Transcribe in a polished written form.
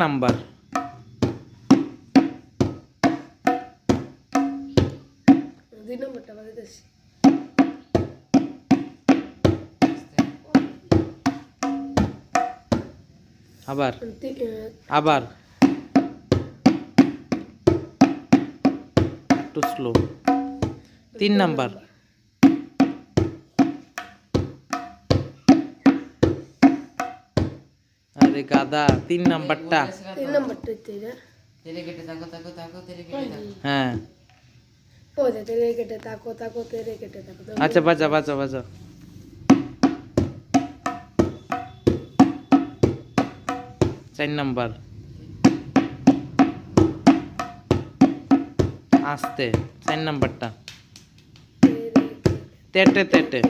Number. দুই নম্বরটা বাজাইতেছি। আবার আবার একটু স্লো। 3 নাম্বার। আরে গাদা, 3 নাম্বারটা। 3 নম্বরটা তেরা তেরে কেটে তাকো তাকো তাকো তেরে কেটে তাকো। হ্যাঁ ওই তেরে কেটে তাকো তাকো তেরে কেটে তাকো। আচ্ছা বাজা বাজা বাজা। 4 নাম্বার। আস্তে 4 নাম্বারটা। তেটে তেটে